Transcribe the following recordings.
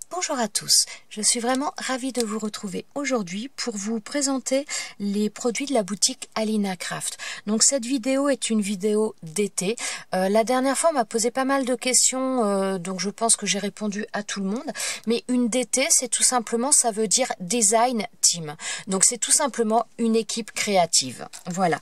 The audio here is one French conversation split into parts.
Bonjour à tous, je suis vraiment ravie de vous retrouver aujourd'hui pour vous présenter les produits de la boutique Alina Craft. Donc cette vidéo est une vidéo d'été. La dernière fois on m'a posé pas mal de questions, donc je pense que j'ai répondu à tout le monde. Mais une d'été, c'est tout simplement, ça veut dire design team. Donc c'est tout simplement une équipe créative. Voilà.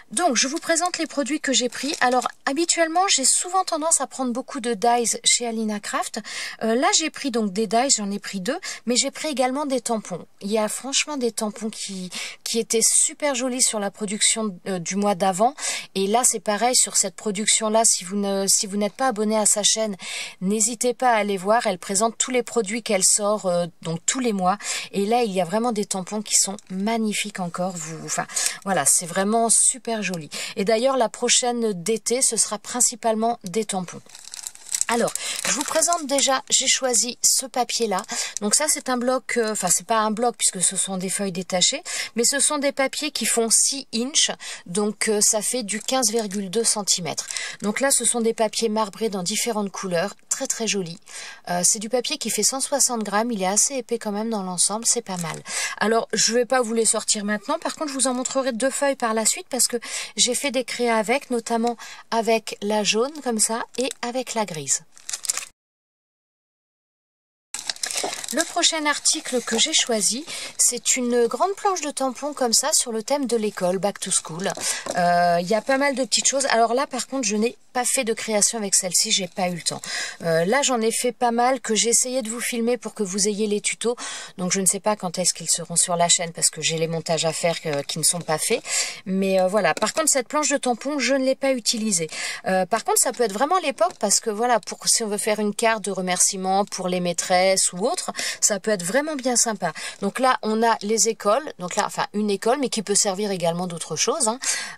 Donc je vous présente les produits que j'ai pris. Alors habituellement j'ai souvent tendance à prendre beaucoup de dies chez Alina Craft. Là j'ai pris donc des dies, j'en ai pris 2, mais j'ai pris également des tampons. Il y a franchement des tampons qui étaient super jolis sur la production du mois d'avant. Et là c'est pareil sur cette production là, si vous n'êtes pas abonné à sa chaîne, n'hésitez pas à aller voir. Elle présente tous les produits qu'elle sort donc tous les mois. Et là il y a vraiment des tampons qui sont magnifiques encore. Enfin voilà, c'est vraiment super joli. Et d'ailleurs la prochaine d'été ce sera principalement des tampons. Alors, je vous présente déjà, j'ai choisi ce papier-là. Donc ça, c'est un bloc, enfin, c'est pas un bloc puisque ce sont des feuilles détachées, mais ce sont des papiers qui font 6 inches, donc ça fait du 15,2 cm. Donc là, ce sont des papiers marbrés dans différentes couleurs, très très jolis. C'est du papier qui fait 160 grammes, il est assez épais quand même dans l'ensemble, c'est pas mal. Alors, je vais pas vous les sortir maintenant, par contre, je vous en montrerai 2 feuilles par la suite parce que j'ai fait des créas avec, notamment avec la jaune comme ça et avec la grise. Le prochain article que j'ai choisi, c'est une grande planche de tampons comme ça sur le thème de l'école, Back to School. Il y a pas mal de petites choses. Alors là, par contre, je n'ai pas fait de création avec celle-ci, j'ai pas eu le temps. Là, j'en ai fait pas mal que j'ai essayé de vous filmer pour que vous ayez les tutos. Donc, je ne sais pas quand est-ce qu'ils seront sur la chaîne parce que j'ai les montages à faire qui ne sont pas faits. Mais voilà. Par contre, cette planche de tampons, je ne l'ai pas utilisée. Par contre, ça peut être vraiment l'époque parce que voilà, si on veut faire une carte de remerciement pour les maîtresses ou autres, ça peut être vraiment bien sympa. Donc là, on a les écoles. Donc là, enfin, une école, mais qui peut servir également d'autres choses.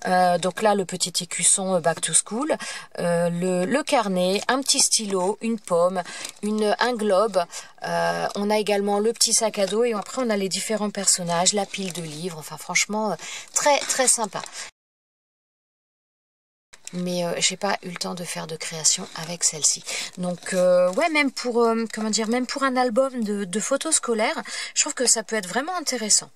Donc là, le petit écusson Back to School, le carnet, un petit stylo, une pomme, un globe. On a également le petit sac à dos et après, on a les différents personnages, la pile de livres. Enfin, franchement, très, très sympa. Mais j'ai pas eu le temps de faire de création avec celle-ci. Donc ouais, même pour comment dire, même pour un album de photos scolaires, je trouve que ça peut être vraiment intéressant.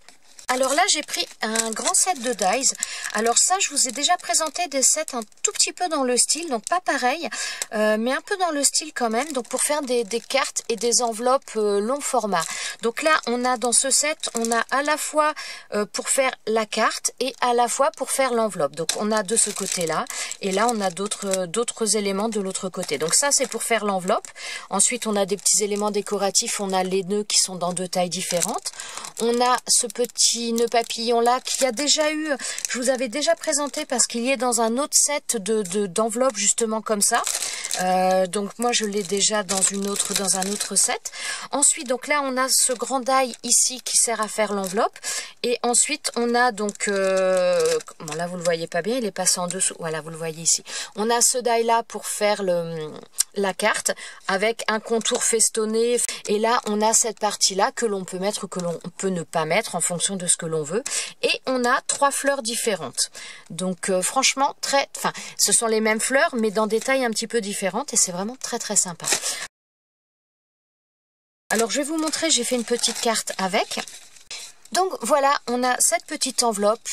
Alors là, j'ai pris un grand set de dies. Alors ça, je vous ai déjà présenté des sets un tout petit peu dans le style, donc pas pareil, mais un peu dans le style quand même, donc pour faire des cartes et des enveloppes long format. Donc là, on a dans ce set, on a à la fois pour faire la carte et à la fois pour faire l'enveloppe. Donc on a de ce côté-là, et là, on a d'autres éléments de l'autre côté. Donc ça, c'est pour faire l'enveloppe. Ensuite, on a des petits éléments décoratifs, on a les nœuds qui sont dans 2 tailles différentes. On a ce petit nœud papillon là qui a déjà eu, je vous avais déjà présenté parce qu'il y est dans un autre set d'enveloppes justement comme ça. Donc moi je l'ai déjà dans un autre set. Ensuite donc là on a ce grand die ici qui sert à faire l'enveloppe et ensuite on a donc bon là vous le voyez pas bien, il est passé en dessous, voilà vous le voyez ici. On a ce die là pour faire la carte avec un contour festonné et là on a cette partie là que l'on peut mettre ou que l'on peut ne pas mettre en fonction de ce que l'on veut et on a 3 fleurs différentes. Donc franchement ce sont les mêmes fleurs mais dans des tailles un petit peu différentes et c'est vraiment très très sympa. Alors je vais vous montrer, j'ai fait une petite carte avec. Donc voilà, on a cette petite enveloppe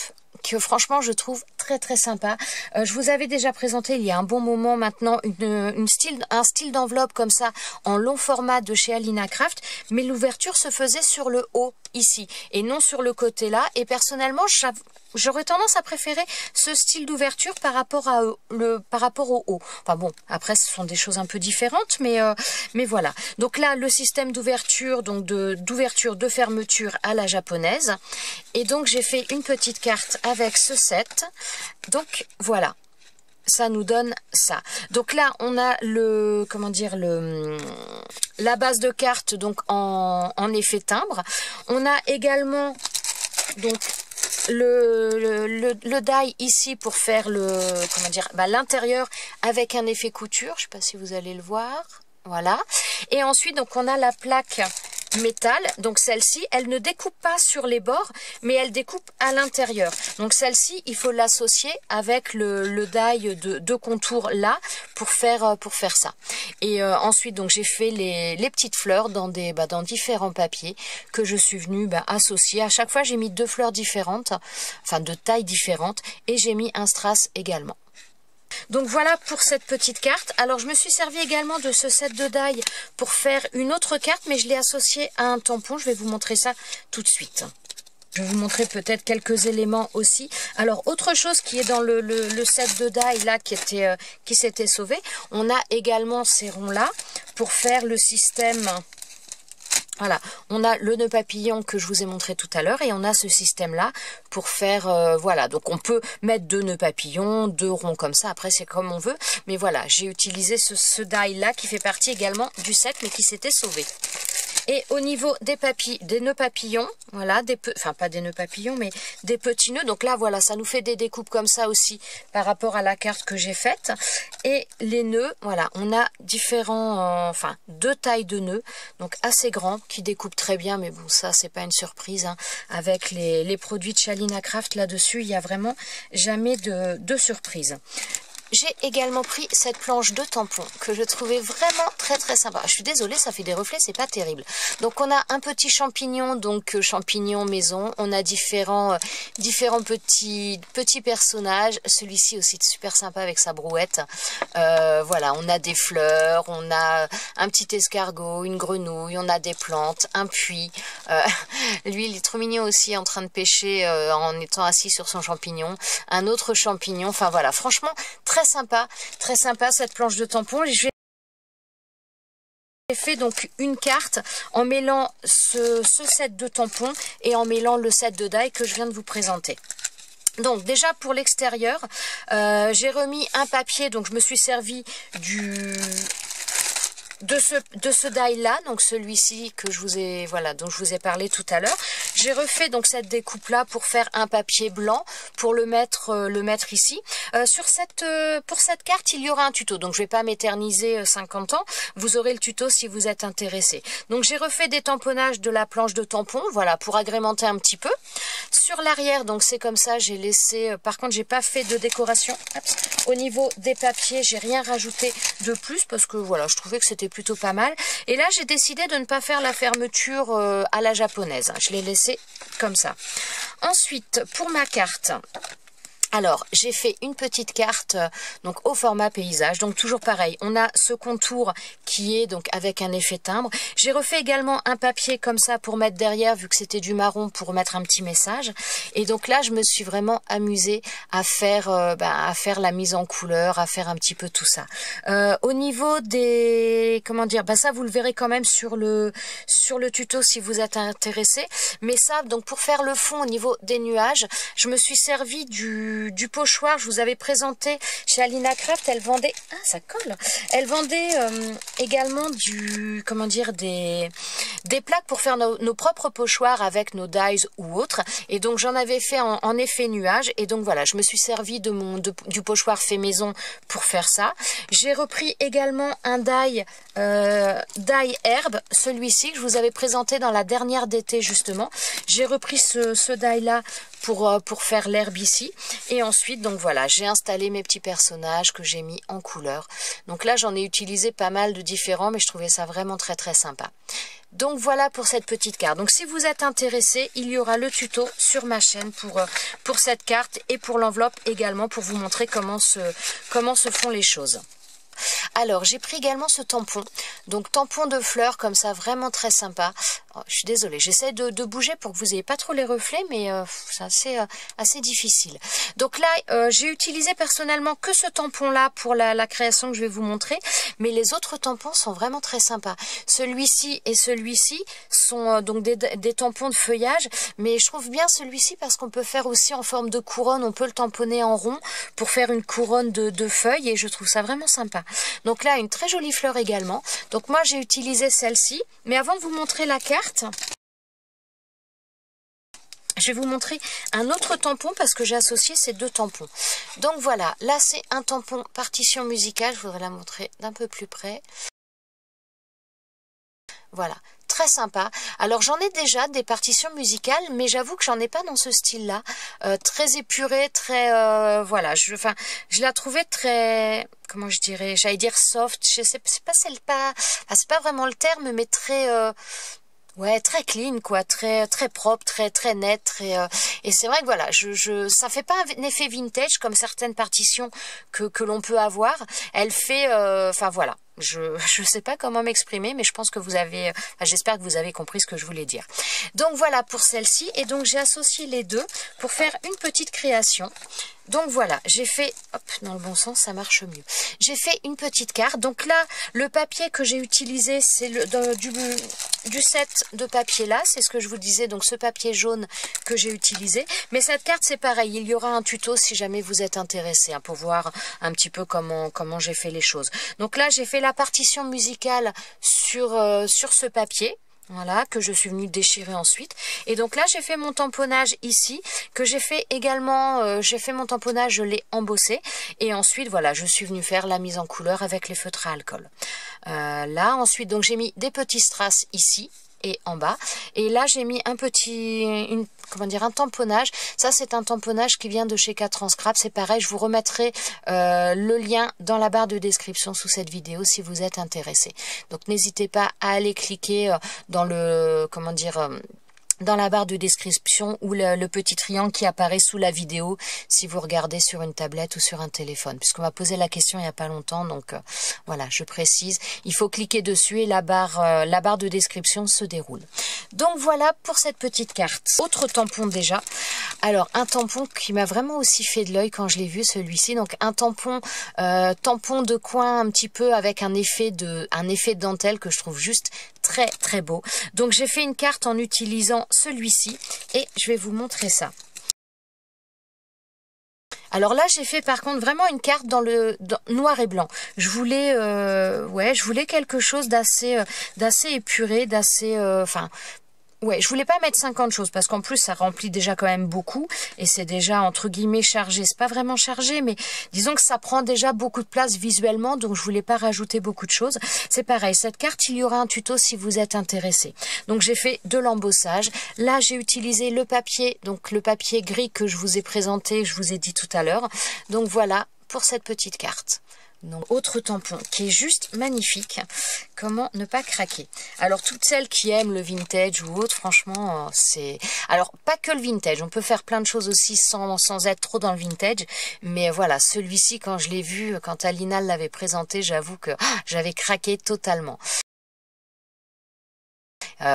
que franchement je trouve très très sympa. Je vous avais déjà présenté il y a un bon moment maintenant un style d'enveloppe comme ça en long format de chez Alina Craft, mais l'ouverture se faisait sur le haut ici et non sur le côté là et personnellement j'aurais tendance à préférer ce style d'ouverture par rapport au haut. Enfin bon, après ce sont des choses un peu différentes, mais voilà. Donc là, le système d'ouverture, donc d'ouverture de fermeture à la japonaise. Et donc j'ai fait une petite carte avec ce set. Donc voilà. Ça nous donne ça. Donc là, on a la base de carte donc en effet timbre. On a également donc le die ici pour faire l'intérieur avec un effet couture. Je ne sais pas si vous allez le voir. Voilà. Et ensuite, donc on a la plaque métal. Donc celle-ci, elle ne découpe pas sur les bords, mais elle découpe à l'intérieur. Donc celle-ci, il faut l'associer avec le die de contour là pour faire ça. Et ensuite, donc j'ai fait les petites fleurs dans différents papiers que je suis venue associer. À chaque fois, j'ai mis 2 fleurs différentes, enfin de tailles différentes, et j'ai mis un strass également. Donc voilà pour cette petite carte. Alors je me suis servi également de ce set de die pour faire une autre carte, mais je l'ai associée à un tampon. Je vais vous montrer ça tout de suite. Je vais vous montrer peut-être quelques éléments aussi. Alors autre chose qui est dans le set de die là qui s'était sauvé, on a également ces ronds là pour faire le système. Voilà, on a le nœud papillon que je vous ai montré tout à l'heure et on a ce système-là pour faire, voilà, donc on peut mettre 2 nœuds papillons, 2 ronds comme ça, après c'est comme on veut. Mais voilà, j'ai utilisé ce die-là qui fait partie également du set mais qui s'était sauvé. Et au niveau des nœuds papillons, voilà, enfin pas des nœuds papillons, mais des petits nœuds. Donc là, voilà, ça nous fait des découpes comme ça aussi par rapport à la carte que j'ai faite. Et les nœuds, voilà, on a différents, enfin 2 tailles de nœuds, donc assez grands, qui découpent très bien. Mais bon, ça, c'est pas une surprise, hein. Avec les produits de Chalina Craft là-dessus, il n'y a vraiment jamais de surprise. J'ai également pris cette planche de tampons que je trouvais vraiment très sympa. Je suis désolée, ça fait des reflets, c'est pas terrible. Donc on a un petit champignon, donc champignon maison. On a différents petits personnages. Celui-ci aussi super sympa avec sa brouette. Voilà, on a des fleurs, on a un petit escargot, une grenouille, on a des plantes, un puits. Lui, il est trop mignon aussi en train de pêcher en étant assis sur son champignon. Un autre champignon. Enfin voilà, franchement, très sympa cette planche de tampons. J'ai fait donc une carte en mêlant ce set de tampons et en mêlant le set de die que je viens de vous présenter. Donc déjà pour l'extérieur, j'ai remis un papier, donc je me suis servi de ce die là, donc celui-ci que je vous ai, voilà, dont je vous ai parlé tout à l'heure. J'ai refait donc cette découpe là pour faire un papier blanc pour le mettre ici. Pour cette carte, il y aura un tuto, donc je vais pas m'éterniser 50 ans. Vous aurez le tuto si vous êtes intéressé. Donc j'ai refait des tamponnages de la planche de tampons, voilà, pour agrémenter un petit peu. Sur l'arrière, donc c'est comme ça, j'ai laissé, par contre j'ai pas fait de décoration. Au niveau des papiers, j'ai rien rajouté de plus parce que voilà, je trouvais que c'était plutôt pas mal. Et là, j'ai décidé de ne pas faire la fermeture à la japonaise. Je l'ai laissé comme ça. Ensuite, pour ma carte... Alors, j'ai fait une petite carte donc au format paysage. Donc toujours pareil, on a ce contour qui est donc avec un effet timbre. J'ai refait également un papier comme ça pour mettre derrière, vu que c'était du marron, pour mettre un petit message. Et donc là, je me suis vraiment amusée à faire la mise en couleur, à faire un petit peu tout ça. Au niveau des, comment dire, ça vous le verrez quand même sur le tuto si vous êtes intéressé. Mais ça, donc pour faire le fond au niveau des nuages, je me suis servi du pochoir. Je vous avais présenté chez Alina Craft, elle vendait, ah ça colle, elle vendait également des plaques pour faire nos propres pochoirs avec nos dies ou autres, et donc j'en avais fait en effet nuage, et donc voilà, je me suis servi du pochoir fait maison pour faire ça. J'ai repris également un die herbe, celui-ci que je vous avais présenté dans la dernière d'été justement. J'ai repris ce die là pour faire l'herbe ici. Et ensuite, donc voilà, j'ai installé mes petits personnages que j'ai mis en couleur. Donc là, j'en ai utilisé pas mal de différents, mais je trouvais ça vraiment très sympa. Donc voilà pour cette petite carte. Donc si vous êtes intéressé, il y aura le tuto sur ma chaîne pour cette carte et pour l'enveloppe également, pour vous montrer comment se font les choses. Alors, j'ai pris également ce tampon. Donc, tampon de fleurs, comme ça, vraiment très sympa. Oh, je suis désolée, j'essaie de bouger pour que vous n'ayez pas trop les reflets, mais c'est assez difficile. Donc là, j'ai utilisé personnellement que ce tampon-là pour la création que je vais vous montrer. Mais les autres tampons sont vraiment très sympas. Celui-ci et celui-ci sont donc des tampons de feuillage. Mais je trouve bien celui-ci parce qu'on peut faire aussi en forme de couronne. On peut le tamponner en rond pour faire une couronne de feuilles. Et je trouve ça vraiment sympa. Donc là, une très jolie fleur également. Donc moi, j'ai utilisé celle-ci. Mais avant de vous montrer la carte, je vais vous montrer un autre tampon parce que j'ai associé ces deux tampons. Donc voilà, là c'est un tampon partition musicale. Je voudrais la montrer d'un peu plus près. Voilà. très sympa. Alors j'en ai déjà des partitions musicales, mais j'avoue que j'en ai pas dans ce style-là. Très épuré, très voilà. Je la trouvais très, comment je dirais, j'allais dire soft. Je sais pas, c'est pas vraiment le terme, mais très ouais, très clean, quoi, très propre, très net, et c'est vrai que voilà, ça fait pas un effet vintage comme certaines partitions que l'on peut avoir. Elle fait, enfin voilà. Je sais pas comment m'exprimer, mais je pense que vous avez, j'espère que vous avez compris ce que je voulais dire. Donc voilà pour celle-ci, et donc j'ai associé les deux pour faire une petite création. Donc voilà, j'ai fait, hop, dans le bon sens, ça marche mieux. J'ai fait une petite carte. Donc là, le papier que j'ai utilisé, c'est du set de papier là, c'est ce que je vous disais, donc ce papier jaune que j'ai utilisé. Mais cette carte, c'est pareil, il y aura un tuto si jamais vous êtes intéressé, hein, pour voir un petit peu comment j'ai fait les choses. Donc là, j'ai fait la partition musicale sur ce papier. Voilà, que je suis venue déchirer ensuite. Et donc là, j'ai fait mon tamponnage ici, que j'ai fait également, j'ai fait mon tamponnage, je l'ai embossé. Et ensuite, voilà, je suis venue faire la mise en couleur avec les feutres à alcool. Là, ensuite, donc j'ai mis des petits strass ici et en bas. Et là, j'ai mis un tamponnage. Ça, c'est un tamponnage qui vient de chez 4 ans Scrap. C'est pareil, je vous remettrai le lien dans la barre de description sous cette vidéo si vous êtes intéressé. Donc, n'hésitez pas à aller cliquer dans le, dans la barre de description ou le petit triangle qui apparaît sous la vidéo si vous regardez sur une tablette ou sur un téléphone. Puisqu'on m'a posé la question il n'y a pas longtemps, donc voilà, je précise. Il faut cliquer dessus et la barre de description se déroule. Donc voilà pour cette petite carte. Autre tampon déjà. Alors un tampon qui m'a vraiment aussi fait de l'œil quand je l'ai vu, celui-ci. Donc un tampon de coin un petit peu avec un effet de dentelle que je trouve juste très beau. Donc j'ai fait une carte en utilisant celui-ci et je vais vous montrer ça. Alors là, j'ai fait par contre vraiment une carte dans noir et blanc. Je voulais quelque chose d'assez épuré, d'assez ouais, je voulais pas mettre 50 choses parce qu'en plus ça remplit déjà quand même beaucoup et c'est déjà entre guillemets chargé. C'est pas vraiment chargé, mais disons que ça prend déjà beaucoup de place visuellement, donc je voulais pas rajouter beaucoup de choses. C'est pareil, cette carte, il y aura un tuto si vous êtes intéressé. Donc j'ai fait de l'embossage. Là, j'ai utilisé le papier, donc le papier gris que je vous ai présenté, je vous ai dit tout à l'heure. Donc voilà pour cette petite carte. Donc, autre tampon qui est juste magnifique. Comment ne pas craquer? Alors, toutes celles qui aiment le vintage ou autre, franchement, c'est... Alors, pas que le vintage. On peut faire plein de choses aussi sans être trop dans le vintage. Mais voilà, celui-ci, quand je l'ai vu, quand Alina l'avait présenté, j'avoue que j'avais craqué totalement.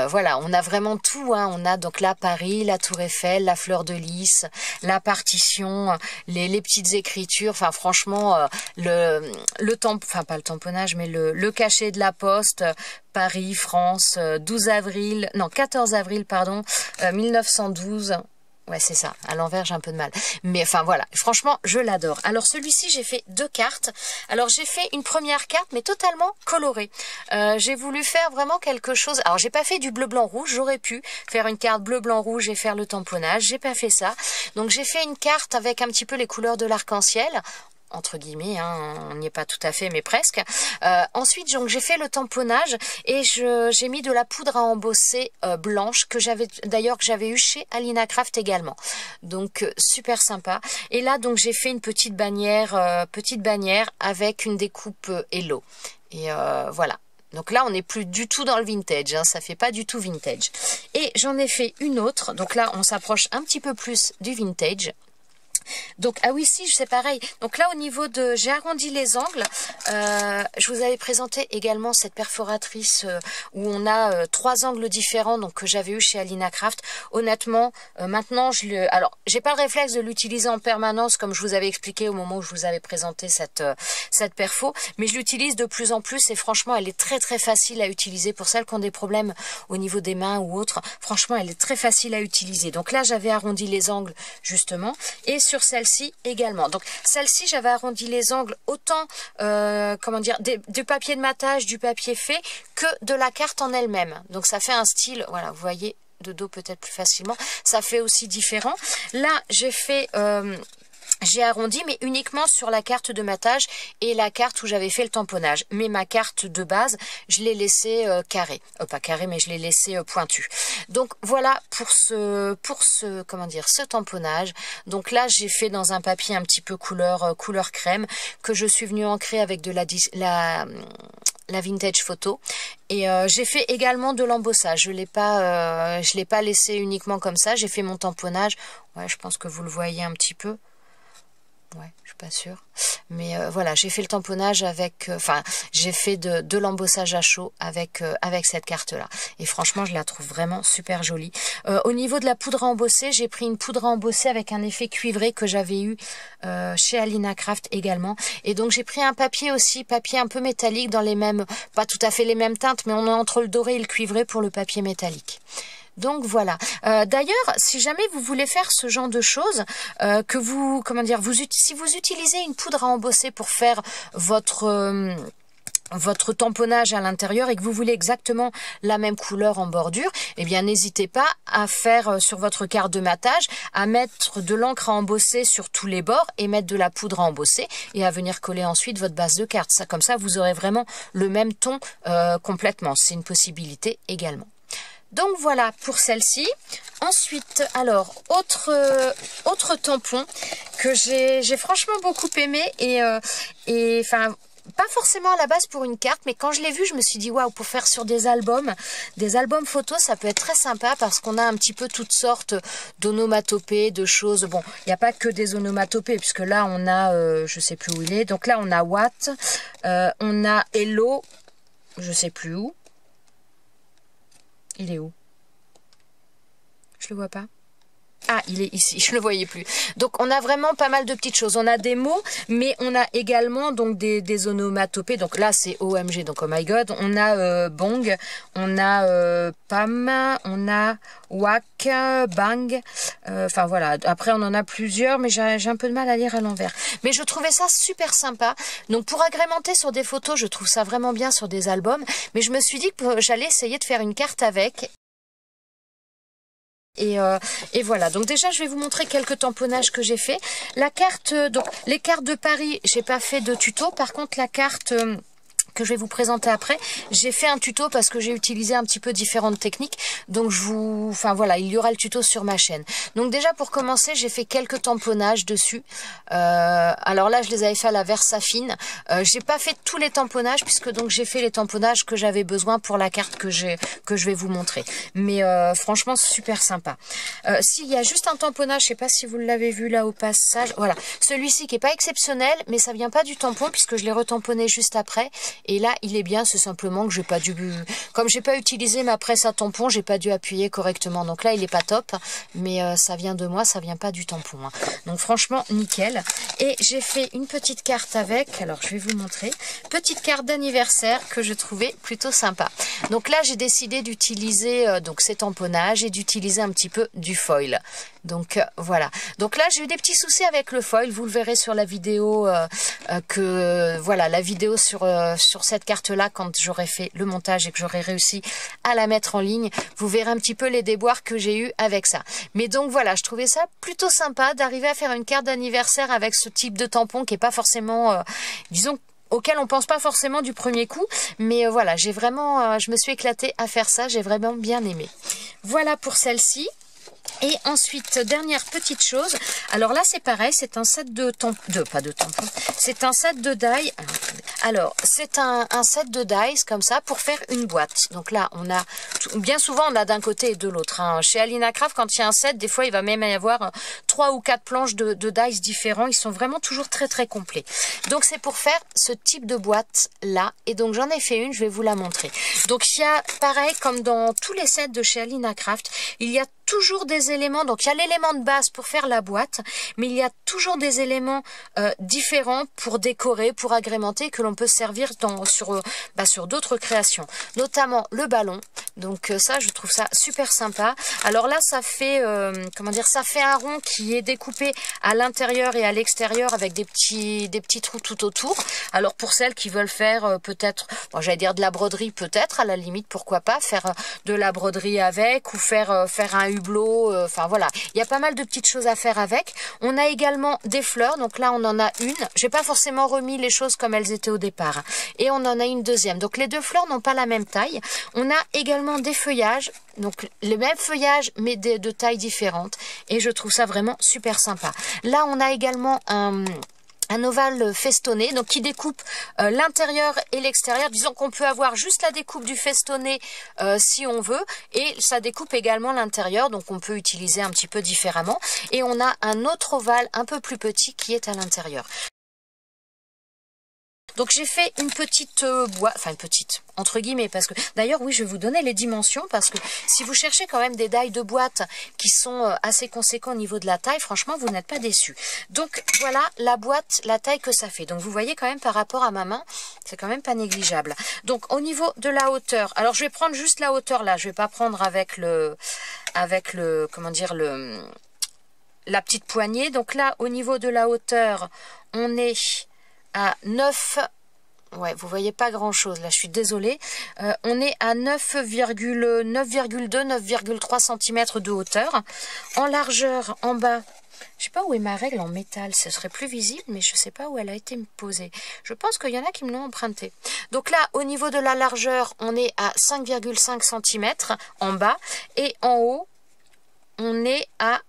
Voilà, on a vraiment tout, hein. On a donc là Paris, la Tour Eiffel, la fleur de lys, la partition, les petites écritures. Enfin, franchement, pas le tamponnage, mais le cachet de la Poste. Paris, France, 14 avril, pardon, 1912. Ouais, c'est ça. À l'envers, j'ai un peu de mal. Mais enfin, voilà. Franchement, je l'adore. Alors, celui-ci, j'ai fait 2 cartes. Alors, j'ai fait une première carte, mais totalement colorée. J'ai voulu faire vraiment quelque chose. Alors, j'ai pas fait du bleu, blanc, rouge. J'aurais pu faire une carte bleu, blanc, rouge et faire le tamponnage. J'ai pas fait ça. Donc, j'ai fait une carte avec un petit peu les couleurs de l'arc-en-ciel. Entre guillemets, hein, on n'y est pas tout à fait, mais presque. Ensuite, donc j'ai fait le tamponnage et j'ai mis de la poudre à embosser blanche que j'avais eu chez Alina Craft également. Donc super sympa. Et là, donc j'ai fait une petite bannière avec une découpe Hello. Et voilà. Donc là, on n'est plus du tout dans le vintage, hein, ça fait pas du tout vintage. Et j'en ai fait une autre. Donc là, on s'approche un petit peu plus du vintage. Donc, ah oui, si, c'est pareil. Donc là, au niveau de... J'ai arrondi les angles. Je vous avais présenté également cette perforatrice où on a 3 angles différents, donc que j'avais eu chez Alina Craft. Honnêtement, maintenant, alors, j'ai pas le réflexe de l'utiliser en permanence, comme je vous avais expliqué au moment où je vous avais présenté cette perfo, mais je l'utilise de plus en plus et franchement, elle est très facile à utiliser pour celles qui ont des problèmes au niveau des mains ou autres. Franchement, elle est très facile à utiliser. Donc là, j'avais arrondi les angles, justement, et sur celle-ci également. Donc celle-ci, j'avais arrondi les angles autant du papier de matage, du papier fait, que de la carte en elle-même. Donc ça fait un style, voilà, vous voyez de dos peut-être plus facilement. Ça fait aussi différent. Là, j'ai fait j'ai arrondi, mais uniquement sur la carte de matage et la carte où j'avais fait le tamponnage. Mais ma carte de base, je l'ai laissée carrée. Pas carrée, mais je l'ai laissée pointue. Donc voilà pour comment dire, ce tamponnage. Donc là, j'ai fait dans un papier un petit peu couleur crème que je suis venue ancrer avec de la vintage photo. Et j'ai fait également de l'embossage. Je l'ai pas laissé uniquement comme ça. J'ai fait mon tamponnage. Ouais, je pense que vous le voyez un petit peu. Ouais, je suis pas sûre. Mais voilà, j'ai fait le tamponnage avec... Enfin, j'ai fait de l'embossage à chaud avec cette carte-là. Et franchement, je la trouve vraiment super jolie. Au niveau de la poudre à embosser, j'ai pris une poudre à embosser avec un effet cuivré que j'avais eu chez Alina Craft également. Et donc, j'ai pris un papier aussi, papier un peu métallique dans les mêmes... Pas tout à fait les mêmes teintes, mais on est entre le doré et le cuivré pour le papier métallique. Donc voilà. D'ailleurs, si jamais vous voulez faire ce genre de choses, que vous, comment dire, si vous utilisez une poudre à embosser pour faire votre tamponnage à l'intérieur et que vous voulez exactement la même couleur en bordure, eh bien n'hésitez pas à faire sur votre carte de matage, à mettre de l'encre à embosser sur tous les bords et mettre de la poudre à embosser et à venir coller ensuite votre base de carte. Ça, comme ça, vous aurez vraiment le même ton complètement. C'est une possibilité également. Donc voilà pour celle-ci. Ensuite, alors, autre tampon que j'ai franchement beaucoup aimé et enfin, pas forcément à la base pour une carte, mais quand je l'ai vu, je me suis dit, waouh, pour faire sur des albums photos, ça peut être très sympa parce qu'on a un petit peu toutes sortes d'onomatopées, de choses. Bon, il n'y a pas que des onomatopées, puisque là, on a, je sais plus où il est, donc là, on a What, on a Hello, je sais plus où. Il est où? Je le vois pas. Ah, il est ici, je le voyais plus. Donc, on a vraiment pas mal de petites choses. On a des mots, mais on a également donc des onomatopées. Donc là, c'est OMG, donc oh my god. On a bong, on a pam, on a whack, bang. Enfin, voilà. Après, on en a plusieurs, mais j'ai un peu de mal à lire à l'envers. Mais je trouvais ça super sympa. Donc, pour agrémenter sur des photos, je trouve ça vraiment bien sur des albums. Mais je me suis dit que j'allais essayer de faire une carte avec. Et voilà, donc déjà je vais vous montrer quelques tamponnages que j'ai fait. La carte, donc les cartes de Paris, j'ai pas fait de tuto. Par contre la carte que je vais vous présenter après, j'ai fait un tuto parce que j'ai utilisé un petit peu différentes techniques. Donc enfin voilà, il y aura le tuto sur ma chaîne. Donc déjà pour commencer, j'ai fait quelques tamponnages dessus. Alors là, je les avais fait à la Versafine. J'ai pas fait tous les tamponnages puisque donc j'ai fait les tamponnages que j'avais besoin pour la carte que je vais vous montrer. Mais franchement, super sympa. S'il y a juste un tamponnage, je sais pas si vous l'avez vu là au passage. Voilà, celui-ci qui est pas exceptionnel, mais ça vient pas du tampon puisque je l'ai retamponné juste après. Et là, il est bien, c'est simplement que j'ai pas dû... Comme j'ai pas utilisé ma presse à tampon, j'ai pas dû appuyer correctement. Donc là, il est pas top, mais ça vient de moi, ça vient pas du tampon. Hein. Donc franchement, nickel. Et j'ai fait une petite carte avec, alors je vais vous montrer. Petite carte d'anniversaire que je trouvais plutôt sympa. Donc là, j'ai décidé d'utiliser donc ces tamponnages et d'utiliser un petit peu du foil. Donc voilà. Donc là, j'ai eu des petits soucis avec le foil. Vous le verrez sur la vidéo voilà, la vidéo sur cette carte-là, quand j'aurai fait le montage et que j'aurai réussi à la mettre en ligne, vous verrez un petit peu les déboires que j'ai eu avec ça. Mais donc voilà, je trouvais ça plutôt sympa d'arriver à faire une carte d'anniversaire avec ce type de tampon qui est pas forcément, disons, auquel on pense pas forcément du premier coup, mais voilà, j'ai vraiment, je me suis éclatée à faire ça, j'ai vraiment bien aimé. Voilà pour celle-ci. Et ensuite, dernière petite chose, alors là c'est pareil, c'est un set de tampons, c'est un set de die. Alors, c'est un set de dies comme ça pour faire une boîte. Donc là, on a, bien souvent on a d'un côté et de l'autre. Hein. Chez Alina Craft, quand il y a un set, des fois il va même y avoir 3 ou 4 planches de dies différents. Ils sont vraiment toujours très très complets. Donc c'est pour faire ce type de boîte là. Et donc j'en ai fait une, je vais vous la montrer. Donc il y a, pareil comme dans tous les sets de chez Alina Craft, il y a toujours des éléments, donc il y a l'élément de base pour faire la boîte, mais il y a toujours des éléments différents pour décorer, pour agrémenter, que l'on peut servir sur d'autres créations, notamment le ballon. Donc ça, je trouve ça super sympa. Alors là, ça fait, comment dire, ça fait un rond qui est découpé à l'intérieur et à l'extérieur avec des petits trous tout autour. Alors pour celles qui veulent faire peut-être, bon, j'allais dire de la broderie peut-être, à la limite, pourquoi pas, faire de la broderie avec, ou faire un hublot, enfin voilà, il y a pas mal de petites choses à faire avec. On a également également des fleurs. Donc là, on en a une. J'ai pas forcément remis les choses comme elles étaient au départ. Et on en a une deuxième. Donc les deux fleurs n'ont pas la même taille. On a également des feuillages. Donc les mêmes feuillages, mais de tailles différentes. Et je trouve ça vraiment super sympa. Là, on a également un ovale festonné, donc qui découpe l'intérieur et l'extérieur. Disons qu'on peut avoir juste la découpe du festonné si on veut, et ça découpe également l'intérieur, donc on peut utiliser un petit peu différemment. Et on a un autre ovale un peu plus petit qui est à l'intérieur. Donc j'ai fait une petite boîte, enfin une petite, entre guillemets, parce que d'ailleurs oui, je vais vous donner les dimensions, parce que si vous cherchez quand même des dies de boîte qui sont assez conséquents au niveau de la taille, franchement vous n'êtes pas déçus. Donc voilà la boîte, la taille que ça fait. Donc vous voyez quand même par rapport à ma main, c'est quand même pas négligeable. Donc au niveau de la hauteur, alors je vais prendre juste la hauteur là, je vais pas prendre avec le comment dire, la petite poignée. Donc là au niveau de la hauteur, on est à 9, ouais, vous voyez pas grand chose là, je suis désolée. On est à 9,2, 9,3 cm de hauteur. En largeur, en bas, je sais pas où est ma règle en métal, ce serait plus visible, mais je sais pas où elle a été posée. Je pense qu'il y en a qui me l'ont empruntée. Donc là, au niveau de la largeur, on est à 5,5 cm en bas, et en haut, on est à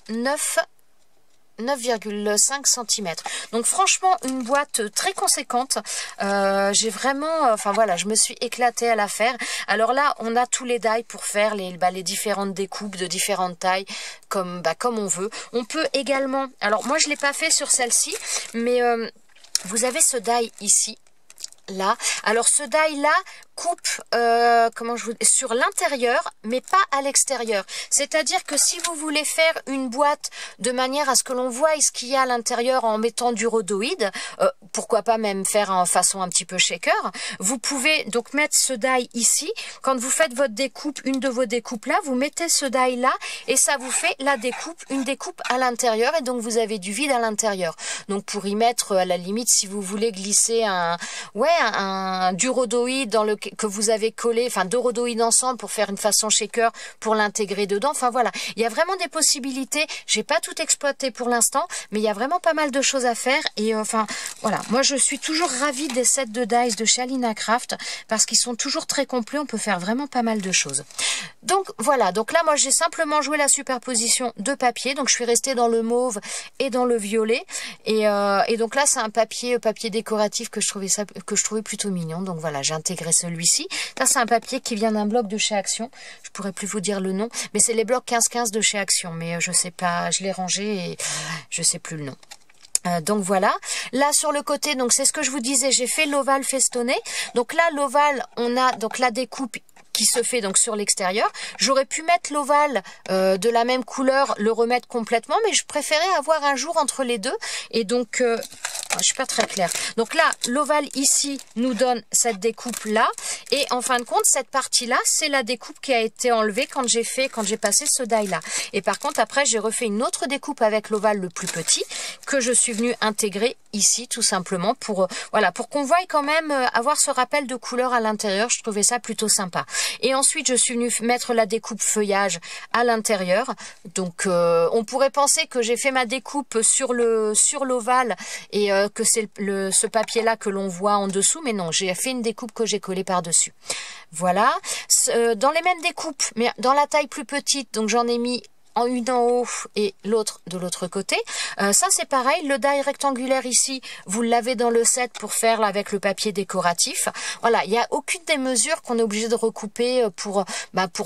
9,5 cm. Donc franchement une boîte très conséquente. J'ai vraiment, enfin voilà, je me suis éclatée à la faire. Alors là on a tous les dies pour faire les différentes découpes de différentes tailles comme on veut. On peut également, alors moi je l'ai pas fait sur celle-ci, mais vous avez ce die ici. Là, alors ce die là coupe sur l'intérieur mais pas à l'extérieur, c'est-à-dire que si vous voulez faire une boîte de manière à ce que l'on voie ce qu'il y a à l'intérieur en mettant du rhodoïde, pourquoi pas même faire en façon un petit peu shaker, vous pouvez donc mettre ce die ici. Quand vous faites votre découpe, une de vos découpes là, vous mettez ce die là et ça vous fait la découpe, une découpe à l'intérieur, et donc vous avez du vide à l'intérieur. Donc pour y mettre à la limite, si vous voulez glisser du rhodoïde dans le que vous avez collé, enfin deux rhodoïdes ensemble pour faire une façon shaker pour l'intégrer dedans. Enfin voilà, il y a vraiment des possibilités. J'ai pas tout exploité pour l'instant, mais il y a vraiment pas mal de choses à faire. Et enfin voilà, moi je suis toujours ravie des sets de dies de chez Alina Craft parce qu'ils sont toujours très complets. On peut faire vraiment pas mal de choses. Donc voilà, donc là moi j'ai simplement joué la superposition de papier. Donc je suis restée dans le mauve et dans le violet. Et donc là c'est un papier décoratif que je trouvais plutôt mignon. Donc voilà, j'ai intégré celui-ci. Ça c'est un papier qui vient d'un bloc de chez Action. Je pourrais plus vous dire le nom, mais c'est les blocs 15-15 de chez Action. Mais je sais pas, je l'ai rangé et je sais plus le nom. Donc voilà, là sur le côté, donc c'est ce que je vous disais, j'ai fait l'ovale festonné. Donc là l'ovale, on a donc la découpe qui se fait donc sur l'extérieur. J'aurais pu mettre l'ovale de la même couleur, le remettre complètement, mais je préférais avoir un jour entre les deux. Et donc, je suis pas très claire. Donc là, l'ovale ici nous donne cette découpe là. Et en fin de compte, cette partie là, c'est la découpe qui a été enlevée quand j'ai passé ce die là. Et par contre, après, j'ai refait une autre découpe avec l'ovale le plus petit que je suis venue intégrer ici, tout simplement pour voilà, pour qu'on voie quand même avoir ce rappel de couleur à l'intérieur. Je trouvais ça plutôt sympa. Et ensuite, je suis venue mettre la découpe feuillage à l'intérieur. Donc, on pourrait penser que j'ai fait ma découpe sur l'ovale et que c'est ce papier-là que l'on voit en dessous. Mais non, j'ai fait une découpe que j'ai collée par-dessus. Voilà. Dans les mêmes découpes, mais dans la taille plus petite, donc j'en ai mis une en haut et l'autre de l'autre côté. Ça c'est pareil, le die rectangulaire ici, vous l'avez dans le set pour faire là, avec le papier décoratif. Voilà, il n'y a aucune des mesures qu'on est obligé de recouper pour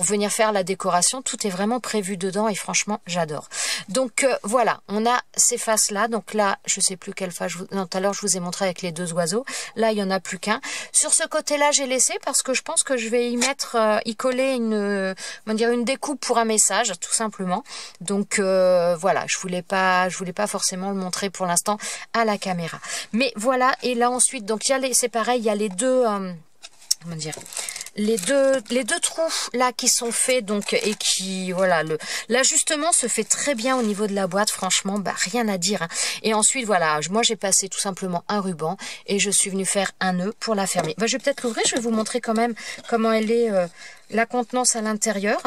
venir faire la décoration. Tout est vraiment prévu dedans et franchement j'adore. Donc voilà, on a ces faces là. Donc là, je sais plus quelle face, non, tout à l'heure je vous ai montré avec les deux oiseaux. Là, il n'y en a plus qu'un. Sur ce côté-là, j'ai laissé parce que je pense que je vais y coller une découpe pour un message, tout simplement. Donc voilà, je voulais pas forcément le montrer pour l'instant à la caméra. Mais voilà, et là ensuite, donc c'est pareil, il y a les deux comment dire, les deux trous là qui sont faits, donc, et qui voilà, l'ajustement se fait très bien au niveau de la boîte, franchement, rien à dire, hein. Et ensuite voilà, moi j'ai passé tout simplement un ruban et je suis venue faire un nœud pour la fermer. Je vais peut-être l'ouvrir, je vais vous montrer quand même comment elle est la contenance à l'intérieur.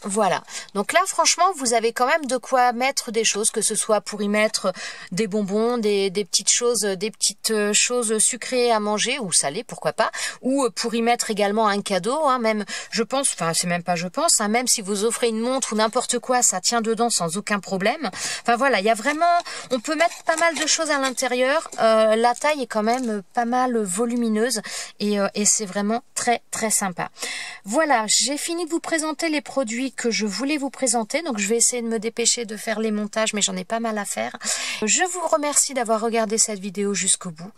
Voilà, donc là franchement vous avez quand même de quoi mettre des choses, que ce soit pour y mettre des bonbons, des petites choses sucrées à manger ou salées, pourquoi pas, ou pour y mettre également un cadeau, hein, même je pense, enfin c'est même pas je pense, hein, même si vous offrez une montre ou n'importe quoi, ça tient dedans sans aucun problème. Enfin voilà, il y a vraiment, on peut mettre pas mal de choses à l'intérieur, la taille est quand même pas mal volumineuse et c'est vraiment très très sympa. Voilà, j'ai fini de vous présenter les produits que je voulais vous présenter, donc je vais essayer de me dépêcher de faire les montages, mais j'en ai pas mal à faire. Je vous remercie d'avoir regardé cette vidéo jusqu'au bout.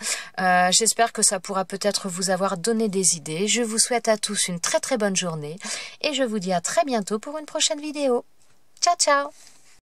J'espère que ça pourra peut-être vous avoir donné des idées. Je vous souhaite à tous une très très bonne journée et je vous dis à très bientôt pour une prochaine vidéo. Ciao ciao!